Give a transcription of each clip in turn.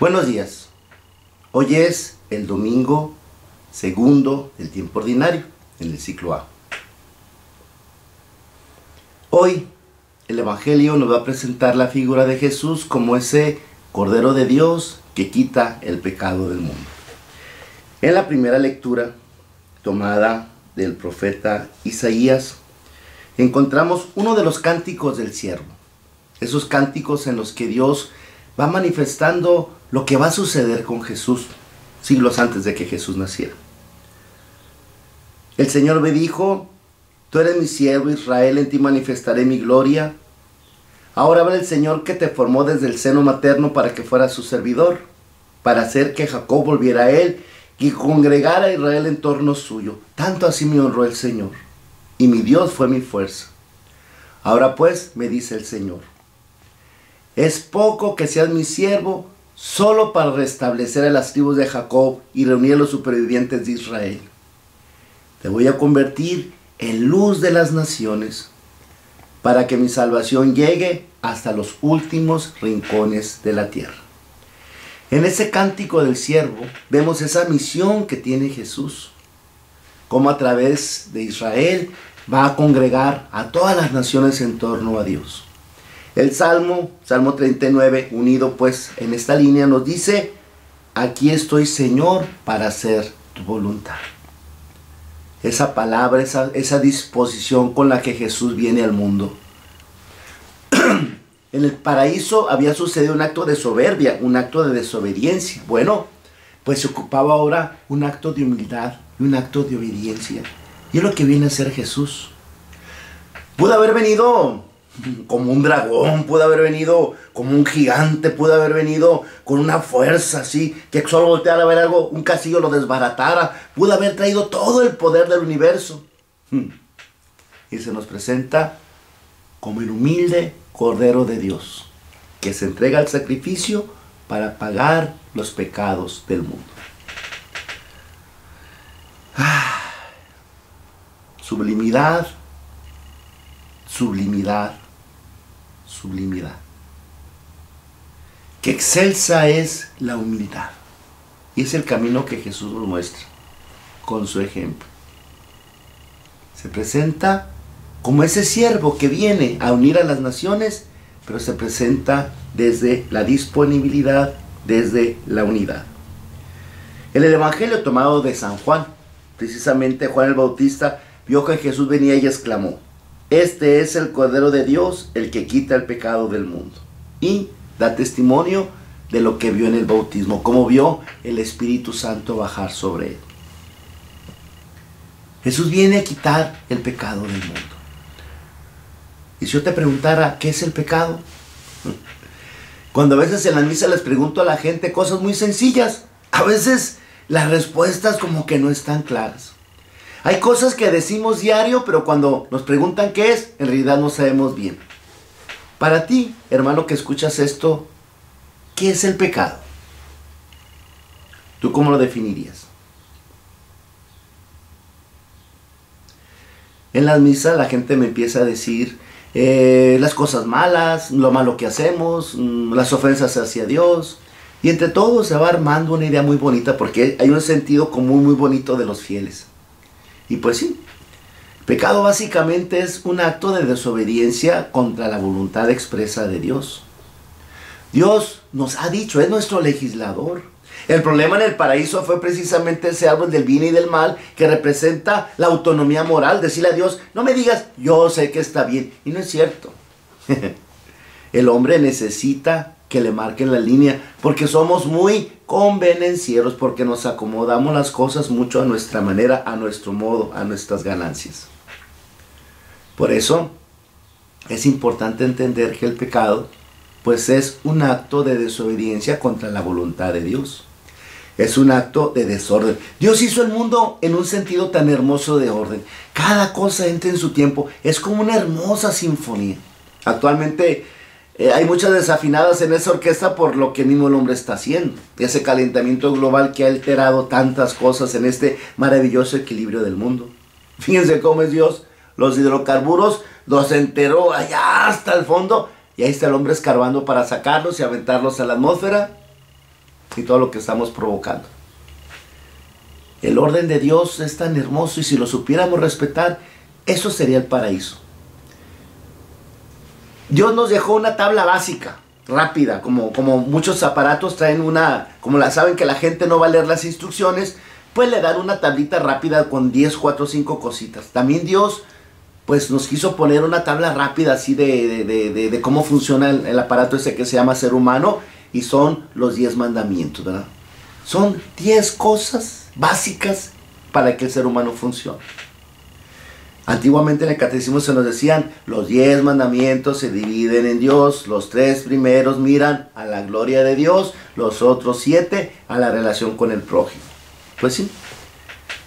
Buenos días. Hoy es el domingo segundo del tiempo ordinario, en el ciclo A. Hoy el Evangelio nos va a presentar la figura de Jesús como ese Cordero de Dios que quita el pecado del mundo. En la primera lectura, tomada del profeta Isaías, encontramos uno de los cánticos del siervo. Esos cánticos en los que Dios va manifestando lo que va a suceder con Jesús, siglos antes de que Jesús naciera. El Señor me dijo: tú eres mi siervo Israel, en ti manifestaré mi gloria. Ahora habla el Señor que te formó desde el seno materno para que fueras su servidor, para hacer que Jacob volviera a él y congregara a Israel en torno suyo. Tanto así me honró el Señor, y mi Dios fue mi fuerza. Ahora pues, me dice el Señor, es poco que seas mi siervo, solo para restablecer a las tribus de Jacob y reunir a los supervivientes de Israel. Te voy a convertir en luz de las naciones, para que mi salvación llegue hasta los últimos rincones de la tierra. En ese cántico del siervo vemos esa misión que tiene Jesús, cómo a través de Israel va a congregar a todas las naciones en torno a Dios. El Salmo 39, unido pues en esta línea, nos dice: aquí estoy, Señor, para hacer tu voluntad. Esa palabra, esa disposición con la que Jesús viene al mundo. En el paraíso había sucedido un acto de soberbia, un acto de desobediencia. Bueno, pues se ocupaba ahora un acto de humildad y un acto de obediencia. Y es lo que viene a hacer Jesús. Pudo haber venido como un dragón, pudo haber venido como un gigante, pudo haber venido con una fuerza así, que solo volteara a ver algo, un castillo lo desbaratara, pudo haber traído todo el poder del universo. Y se nos presenta como el humilde Cordero de Dios, que se entrega al sacrificio para pagar los pecados del mundo. Sublimidad, sublimidad, sublimidad. Qué excelsa es la humildad. Y es el camino que Jesús nos muestra con su ejemplo. Se presenta como ese siervo que viene a unir a las naciones, pero se presenta desde la disponibilidad, desde la unidad. En el Evangelio tomado de San Juan, precisamente Juan el Bautista vio que Jesús venía y exclamó: este es el Cordero de Dios, el que quita el pecado del mundo. Y da testimonio de lo que vio en el bautismo, cómo vio el Espíritu Santo bajar sobre él. Jesús viene a quitar el pecado del mundo. Y si yo te preguntara, ¿qué es el pecado? Cuando a veces en la misa les pregunto a la gente cosas muy sencillas, a veces las respuestas como que no están claras. Hay cosas que decimos diario, pero cuando nos preguntan qué es, en realidad no sabemos bien. Para ti, hermano que escuchas esto, ¿qué es el pecado? ¿Tú cómo lo definirías? En las misas la gente me empieza a decir las cosas malas, lo malo que hacemos, las ofensas hacia Dios. Y entre todos se va armando una idea muy bonita, porque hay un sentido común muy bonito de los fieles. Y pues sí, pecado básicamente es un acto de desobediencia contra la voluntad expresa de Dios. Dios nos ha dicho, es nuestro legislador. El problema en el paraíso fue precisamente ese árbol del bien y del mal, que representa la autonomía moral. Decirle a Dios: no me digas, yo sé que está bien. Y no es cierto. El hombre necesita que le marquen la línea, porque somos muy convenencieros, porque nos acomodamos las cosas mucho a nuestra manera, a nuestro modo, a nuestras ganancias. Por eso es importante entender que el pecado pues es un acto de desobediencia contra la voluntad de Dios. Es un acto de desorden. Dios hizo el mundo en un sentido tan hermoso de orden. Cada cosa entra en su tiempo. Es como una hermosa sinfonía. Actualmente hay muchas desafinadas en esa orquesta por lo que mismo el hombre está haciendo. Ese calentamiento global que ha alterado tantas cosas en este maravilloso equilibrio del mundo. Fíjense cómo es Dios. Los hidrocarburos los enterró allá hasta el fondo. Y ahí está el hombre escarbando para sacarlos y aventarlos a la atmósfera. y todo lo que estamos provocando. El orden de Dios es tan hermoso y si lo supiéramos respetar, eso sería el paraíso. Dios nos dejó una tabla básica, rápida, como muchos aparatos traen una, como la saben que la gente no va a leer las instrucciones, pues le dan una tablita rápida con 10, 4, 5 cositas. También Dios pues nos quiso poner una tabla rápida así de cómo funciona el aparato ese que se llama ser humano, y son los 10 mandamientos, ¿verdad? Son 10 cosas básicas para que el ser humano funcione. Antiguamente en el catecismo se nos decían, los 10 mandamientos se dividen en Dios, los 3 primeros miran a la gloria de Dios, los otros 7 a la relación con el prójimo. Pues sí,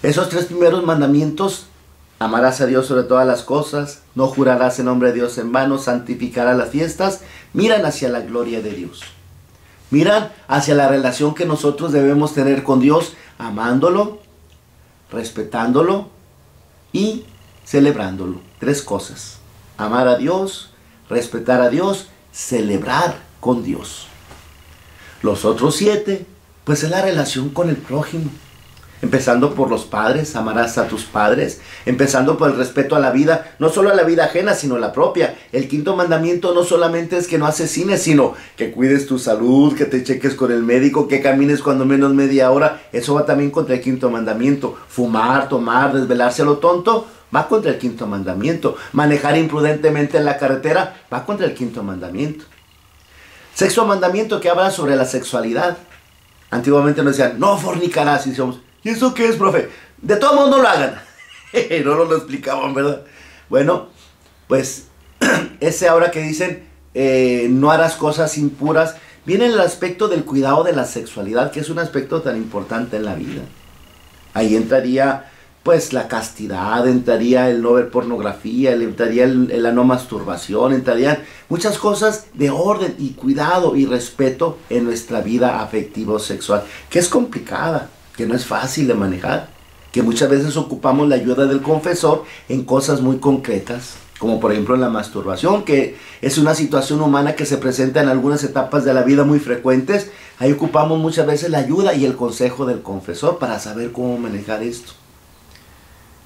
esos 3 primeros mandamientos: amarás a Dios sobre todas las cosas, no jurarás en nombre de Dios en vano, santificarás las fiestas, miran hacia la gloria de Dios. Miran hacia la relación que nosotros debemos tener con Dios, amándolo, respetándolo y celebrándolo. 3 cosas: amar a Dios, respetar a Dios, celebrar con Dios. Los otros 7, pues es la relación con el prójimo. Empezando por los padres, amarás a tus padres. Empezando por el respeto a la vida, no solo a la vida ajena, sino la propia. El 5.º mandamiento no solamente es que no asesines, sino que cuides tu salud, que te cheques con el médico, que camines cuando menos media hora. Eso va también contra el 5.º mandamiento. Fumar, tomar, desvelarse a lo tonto, va contra el 5.º mandamiento. Manejar imprudentemente en la carretera, va contra el 5.º mandamiento. 6.º mandamiento, que habla sobre la sexualidad. Antiguamente nos decían, no fornicarás, y decíamos, ¿y eso qué es, profe? De todo modo no lo hagan. No nos lo explicaban, ¿verdad? Bueno, pues ese ahora que dicen, no harás cosas impuras, viene el aspecto del cuidado de la sexualidad, que es un aspecto tan importante en la vida. Ahí entraría pues la castidad, entraría el no ver pornografía, entraría la no masturbación, entrarían muchas cosas de orden y cuidado y respeto en nuestra vida afectivo-sexual, que es complicada, que no es fácil de manejar, que muchas veces ocupamos la ayuda del confesor en cosas muy concretas, como por ejemplo en la masturbación, que es una situación humana que se presenta en algunas etapas de la vida muy frecuentes. Ahí ocupamos muchas veces la ayuda y el consejo del confesor para saber cómo manejar esto.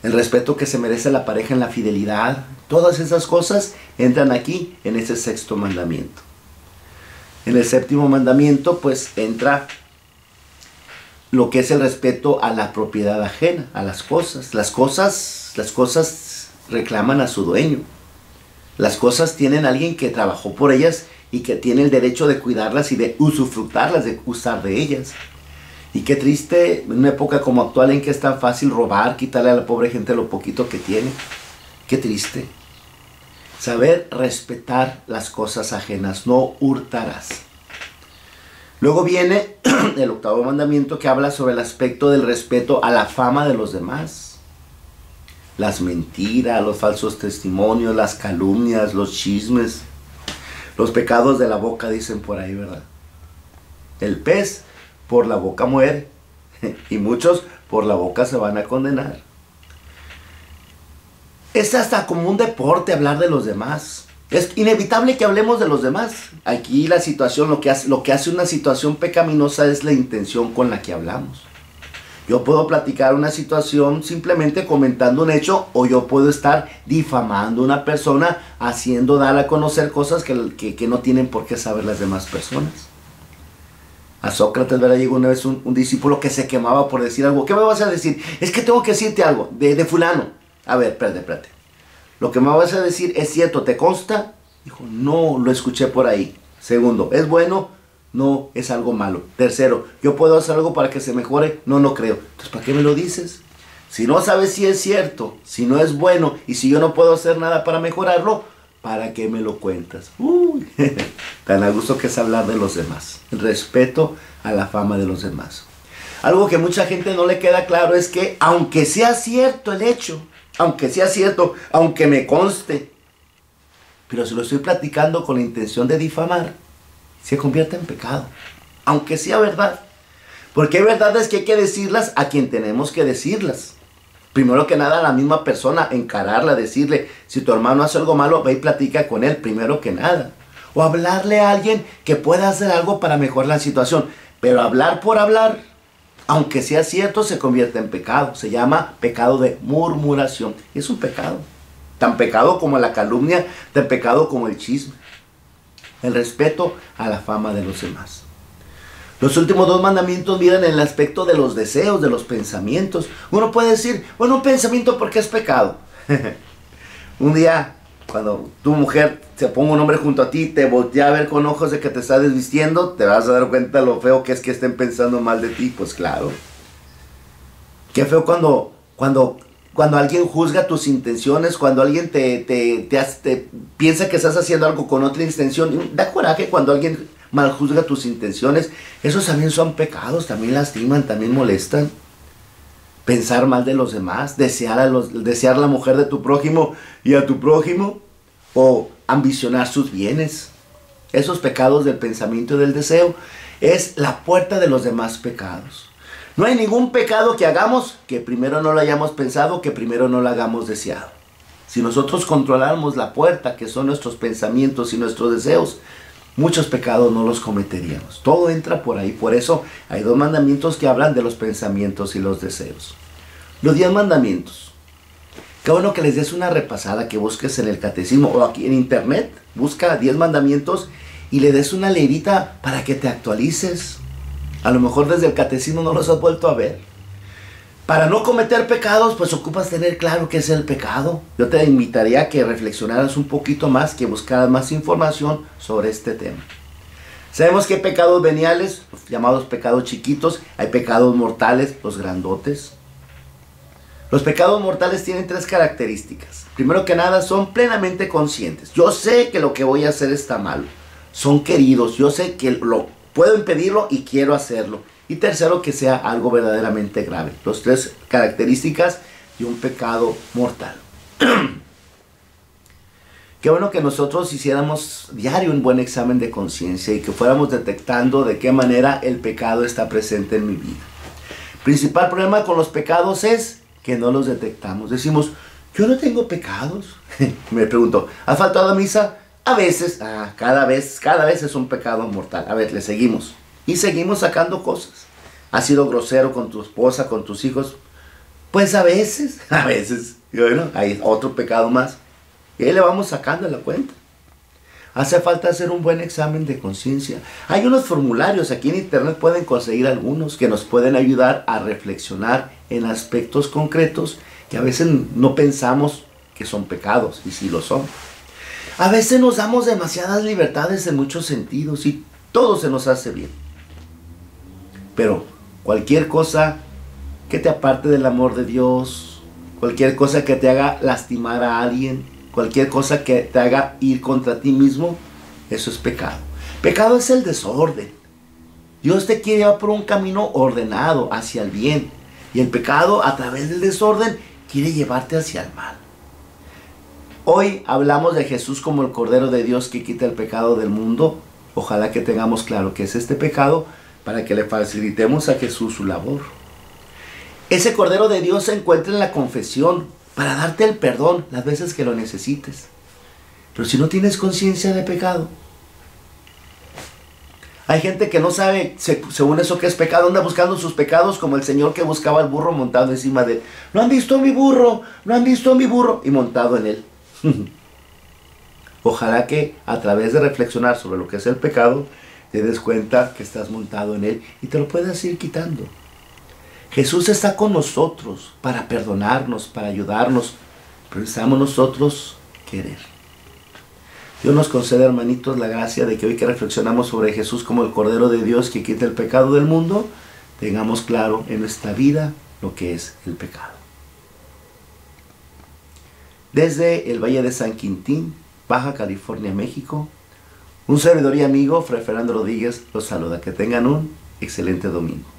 El respeto que se merece la pareja en la fidelidad, todas esas cosas entran aquí en ese 6.º mandamiento. En el 7.º mandamiento pues entra lo que es el respeto a la propiedad ajena, a las cosas. Las cosas reclaman a su dueño. Las cosas tienen a alguien que trabajó por ellas y que tiene el derecho de cuidarlas y de usufructarlas, de usar de ellas. Y qué triste en una época como actual en que es tan fácil robar, quitarle a la pobre gente lo poquito que tiene. Qué triste. Saber respetar las cosas ajenas, no hurtarás. Luego viene el 8.º mandamiento, que habla sobre el aspecto del respeto a la fama de los demás. Las mentiras, los falsos testimonios, las calumnias, los chismes, los pecados de la boca, dicen por ahí, ¿verdad? El pez por la boca muere y muchos por la boca se van a condenar. Es hasta como un deporte hablar de los demás. Es inevitable que hablemos de los demás. Aquí la situación, lo que hace una situación pecaminosa es la intención con la que hablamos. Yo puedo platicar una situación simplemente comentando un hecho, o yo puedo estar difamando a una persona, haciendo dar a conocer cosas que no tienen por qué saber las demás personas. A Sócrates, ¿verdad? Llegó una vez un discípulo que se quemaba por decir algo. ¿Qué me vas a decir? Es que tengo que decirte algo de fulano. A ver, espérate. Lo que me vas a decir es cierto, ¿te consta? Dijo, no, lo escuché por ahí. Segundo, ¿es bueno? No, es algo malo. Tercero, ¿yo puedo hacer algo para que se mejore? No, no creo. Entonces, ¿para qué me lo dices? Si no sabes si es cierto, si no es bueno, y si yo no puedo hacer nada para mejorarlo, ¿para qué me lo cuentas? Uy, tan a gusto que es hablar de los demás. El respeto a la fama de los demás. Algo que mucha gente no le queda claro es que, aunque sea cierto el hecho, aunque sea cierto, aunque me conste, pero si lo estoy platicando con la intención de difamar, se convierte en pecado, aunque sea verdad. Porque hay verdades que hay que decirlas a quien tenemos que decirlas. Primero que nada, a la misma persona, encararla, decirle, si tu hermano hace algo malo, ve y platica con él, primero que nada. O hablarle a alguien que pueda hacer algo para mejorar la situación. Pero hablar por hablar, aunque sea cierto, se convierte en pecado. Se llama pecado de murmuración. Es un pecado. Tan pecado como la calumnia, tan pecado como el chisme. El respeto a la fama de los demás. Los últimos dos mandamientos miran el aspecto de los deseos, de los pensamientos. Uno puede decir, bueno, un pensamiento porque es pecado. Un día, cuando tu mujer se ponga un hombre junto a ti, te voltea a ver con ojos de que te está desvistiendo, te vas a dar cuenta lo feo que es que estén pensando mal de ti. Pues claro. Qué feo cuando alguien juzga tus intenciones, cuando alguien te piensa que estás haciendo algo con otra intención. Da coraje cuando alguien mal juzga tus intenciones. Esos también son pecados, también lastiman, también molestan. Pensar mal de los demás, desear la mujer de tu prójimo y a tu prójimo, o ambicionar sus bienes. Esos pecados del pensamiento y del deseo es la puerta de los demás pecados. No hay ningún pecado que hagamos que primero no lo hayamos pensado, que primero no lo hayamos deseado. Si nosotros controláramos la puerta, que son nuestros pensamientos y nuestros deseos, muchos pecados no los cometeríamos. Todo entra por ahí. Por eso hay dos mandamientos que hablan de los pensamientos y los deseos. Los 10 mandamientos. Qué bueno que les des una repasada, que busques en el catecismo o aquí en internet. Busca 10 mandamientos y le des una leerita para que te actualices. A lo mejor desde el catecismo no los has vuelto a ver. Para no cometer pecados, pues ocupas tener claro qué es el pecado. Yo te invitaría a que reflexionaras un poquito más, que buscaras más información sobre este tema. Sabemos que hay pecados veniales, llamados pecados chiquitos. Hay pecados mortales, los grandotes. Los pecados mortales tienen 3 características. Primero que nada, son plenamente conscientes. Yo sé que lo que voy a hacer está mal. Son queridos. Yo sé que puedo impedirlo y quiero hacerlo. Y tercero, que sea algo verdaderamente grave. Las 3 características de un pecado mortal. Qué bueno que nosotros hiciéramos diario un buen examen de conciencia y que fuéramos detectando de qué manera el pecado está presente en mi vida. El principal problema con los pecados es que no los detectamos. Decimos, yo no tengo pecados. Me pregunto, ¿has faltado a misa? A veces, cada vez es un pecado mortal. A ver, le seguimos. Y seguimos sacando cosas. ¿Has sido grosero con tu esposa, con tus hijos? Pues a veces. Y bueno, hay otro pecado más. Y ahí le vamos sacando la cuenta. Hace falta hacer un buen examen de conciencia. Hay unos formularios, aquí en internet pueden conseguir algunos que nos pueden ayudar a reflexionar en aspectos concretos que a veces no pensamos que son pecados, y sí lo son. A veces nos damos demasiadas libertades en muchos sentidos y todo se nos hace bien. Pero cualquier cosa que te aparte del amor de Dios, cualquier cosa que te haga lastimar a alguien, cualquier cosa que te haga ir contra ti mismo, eso es pecado. Pecado es el desorden. Dios te quiere llevar por un camino ordenado hacia el bien. Y el pecado, a través del desorden, quiere llevarte hacia el mal. Hoy hablamos de Jesús como el Cordero de Dios que quita el pecado del mundo. Ojalá que tengamos claro qué es este pecado para que le facilitemos a Jesús su labor. Ese Cordero de Dios se encuentra en la confesión para darte el perdón las veces que lo necesites. Pero si no tienes conciencia de pecado, hay gente que no sabe, según eso, que es pecado, anda buscando sus pecados como el señor que buscaba el burro montado encima de él. No han visto mi burro, no han visto mi burro, y montado en él. Ojalá que a través de reflexionar sobre lo que es el pecado, te des cuenta que estás montado en él y te lo puedas ir quitando. Jesús está con nosotros para perdonarnos, para ayudarnos, pero necesitamos nosotros querer. Dios nos concede, hermanitos, la gracia de que hoy que reflexionamos sobre Jesús como el Cordero de Dios que quita el pecado del mundo, tengamos claro en nuestra vida lo que es el pecado. Desde el Valle de San Quintín, Baja California, México, un servidor y amigo, Fray Fernando Rodríguez, los saluda. Que tengan un excelente domingo.